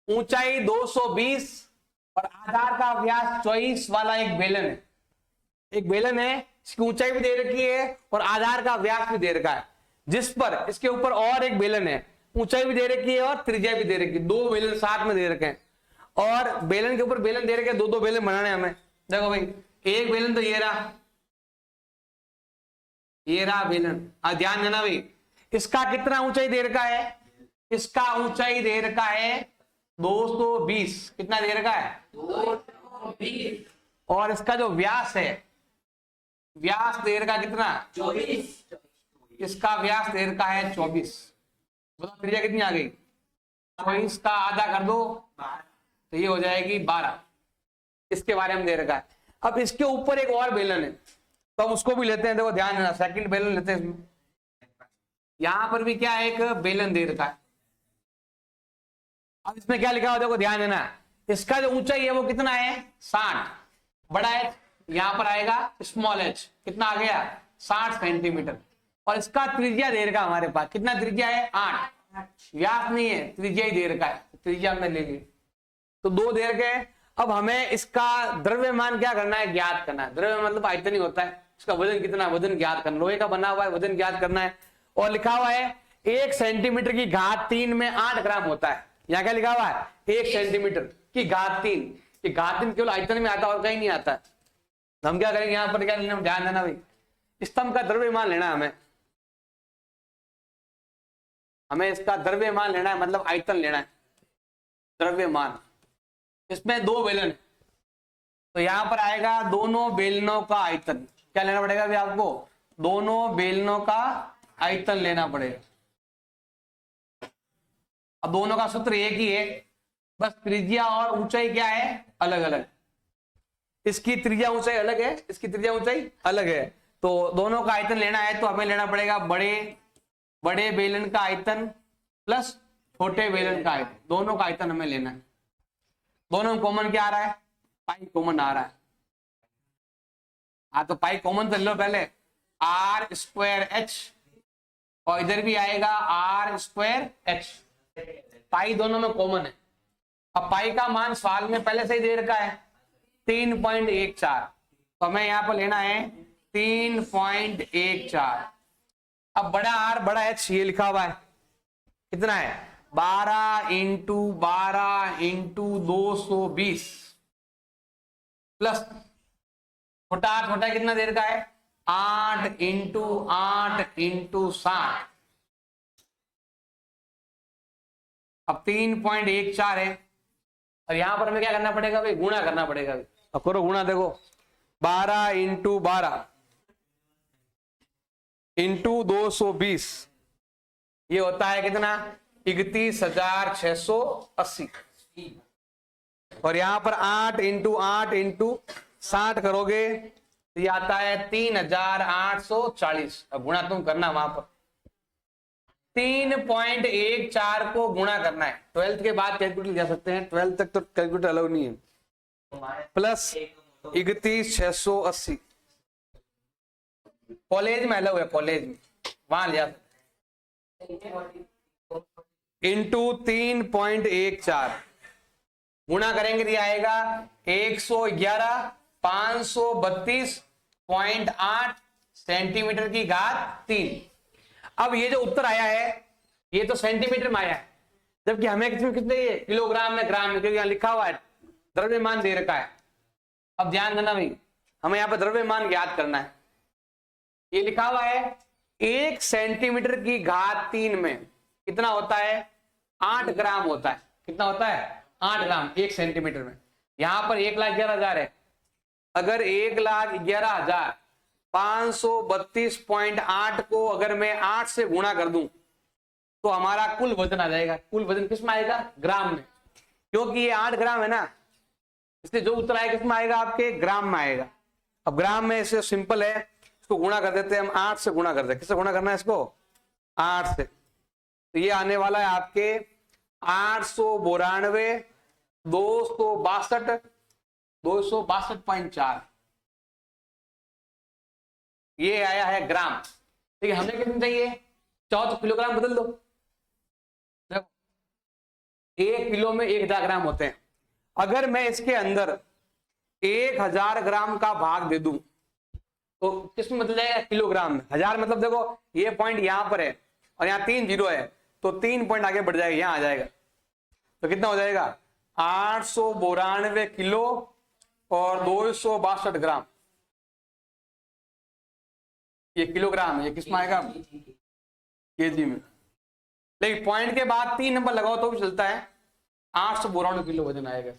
ऊंचाई 220 और आधार का व्यास 24 वाला एक बेलन है। एक बेलन है, इसकी ऊंचाई भी दे रखी है और आधार का व्यास भी दे रखा है, जिस पर इसके ऊपर और एक बेलन है, ऊंचाई भी दे रखी है और त्रिज्या भी दे रखी है। दो बेलन साथ में दे रखे हैं और बेलन के ऊपर बेलन दे रखे हैं। दो दो बेलन बनाने हमें। देखो भाई, एक बेलन तो ये रहा बेलन। ध्यान देना भाई, इसका कितना ऊंचाई दे रखा है? इसका ऊंचाई दे रखा है 220। कितना दे रखा है? 220। और इसका जो व्यास है, व्यास दे रखा कितना? 24। इसका व्यास दे रखा है 24। बताओ त्रिज्या कितनी आ गई? 24 का आधा कर दो तो ये हो जाएगी 12। इसके बारे में दे रखा है। अब इसके ऊपर एक और बेलन है, तो हम उसको भी लेते हैं। देखो ध्यान देना, सेकंड बेलन लेते हैं इसमें। यहां पर भी क्या है, एक बेलन दे रखा है। अब इसमें क्या लिखा हुआ देखो ध्यान देना, इसका जो ऊंचाई है वो कितना है? 60। बड़ा एच यहां पर आएगा, स्मॉल एच कितना आ गया? 60 सेंटीमीटर। और इसका त्रिज्या दे रखा हमारे पास, कितना त्रिज्या है? 8। व्यास नहीं है, त्रिज्या ही दे रखा है, त्रिज्या हमने ले ली। तो 2 दे रखे हैं। अब हमें इसका द्रव्यमान क्या करना है? ज्ञात करना है। द्रव्य मतलब आयतन ही होता है, इसका वजन कितना, वजन ज्ञात करना। लोहे का बना हुआ है, वजन ज्ञात करना है। और लिखा हुआ है 1 सेंटीमीटर की घात 3 में 8 ग्राम होता है। यहाँ क्या लिखा हुआ है? 1 सेंटीमीटर की घात 3। ये घात 3 केवल आयतन में आता है और कहीं नहीं आता। हम क्या करेंगे, यहाँ पर क्या लेना, ध्यान देना भाई, स्तंभ का द्रव्यमान लेना है हमें इसका द्रव्यमान लेना है, मतलब आयतन लेना है, द्रव्यमान। इसमें 2 बेलन है, तो यहां पर आएगा दोनों बेलनों का आयतन। क्या लेना पड़ेगा अभी आपको? दोनों बेलनों का आयतन लेना पड़ेगा। अब दोनों का सूत्र एक ही है, बस त्रिज्या और ऊंचाई क्या है? अलग अलग। इसकी त्रिज्या ऊंचाई अलग है, इसकी त्रिज्या ऊंचाई अलग है। तो दोनों का आयतन लेना है तो हमें लेना पड़ेगा बड़े बेलन का आयतन प्लस छोटे बेलन का आयतन। दोनों का आयतन हमें लेना है। दोनों में कॉमन क्या आ रहा है? पाई कॉमन आ रहा है। तो पाई कॉमन तो लो पहले, आर स्क्वायर एच, और इधर भी आएगा आर स्क्वायर एच। पाई दोनों में कॉमन है। अब पाई का मान सवाल में पहले से ही दे रखा है 3.14, तो हमें यहां पर लेना है 3.14। अब बड़ा आर बड़ा एच ये लिखा हुआ है, कितना है? 12 इंटू 12 इंटू 220 प्लस छोटा कितना देर का है? 8 इंटू 8 इंटू 60। अब 3.14 है, और यहां पर हमें क्या करना पड़ेगा भाई? गुणा करना पड़ेगा। अब करो गुणा, देखो 12 इंटू 12 इंटू 220, ये होता है कितना? 31,680। और यहां पर 8 इंटू 8 इंटू 60 करोगे तो ये आता है 3,840। अब गुणा तुम करना वहां पर 3.14 को गुणा करना है। 12th के बाद कैलकुलेटर जा सकते हैं, 12th तक तो कैलकुलेटर अलाउ नहीं है। प्लस 31,680 कॉलेज में अलाउ है, कॉलेज में वहां ले जा सकते इंटू 3.14 गुणा करेंगे तो आएगा 111,532.8 सेंटीमीटर की घात 3। अब ये जो उत्तर आया है ये तो सेंटीमीटर में आया है, जबकि हमें कितने ये किलोग्राम में, ग्राम में, क्योंकि यहाँ लिखा हुआ है द्रव्यमान दे रखा है। अब ध्यान देना भाई, हमें यहाँ पर द्रव्यमान ज्ञात करना है। ये लिखा हुआ है 1 सेंटीमीटर की घात 3 में कितना होता है? 8 ग्राम होता है। कितना होता है? 8 ग्राम 1 सेंटीमीटर में। यहां पर 1,11,000 है। अगर 1,11,532.8 को अगर मैं 8 से गुणा कर दूं तो हमारा कुल वजन आ जाएगा। कुल वजन किस में आएगा? ग्राम में, क्योंकि ये 8 ग्राम है ना, इसलिए जो उत्तर आएगा किस में आएगा? आपके ग्राम में आएगा। अब ग्राम में इसे सिंपल है, इसको गुणा कर देते हैं हम, 8 से गुणा कर देते। किससे गुणा करना है इसको? 8 से। तो ये आने वाला है आपके 892 262.4। ये आया है ग्राम। ठीक है, हमें कितनी चाहिए? 14 किलोग्राम बदल दो। देखो 1 किलो में 1000 ग्राम होते हैं। अगर मैं इसके अंदर 1000 ग्राम का भाग दे दूं तो किसमें बदल जाएगा? किलोग्राम में। 1000 मतलब देखो ये पॉइंट यहां पर है और यहाँ 3 जीरो है, तो 3 पॉइंट आगे बढ़ जाएगा, यहां आ जाएगा। तो कितना हो जाएगा? 892 किलो और 262 ग्राम। ये किलोग्राम है, ये किसमें आएगा? केजी में। लेकिन पॉइंट के बाद 3 नंबर लगाओ तो भी चलता है। 892 किलो वजन आएगा।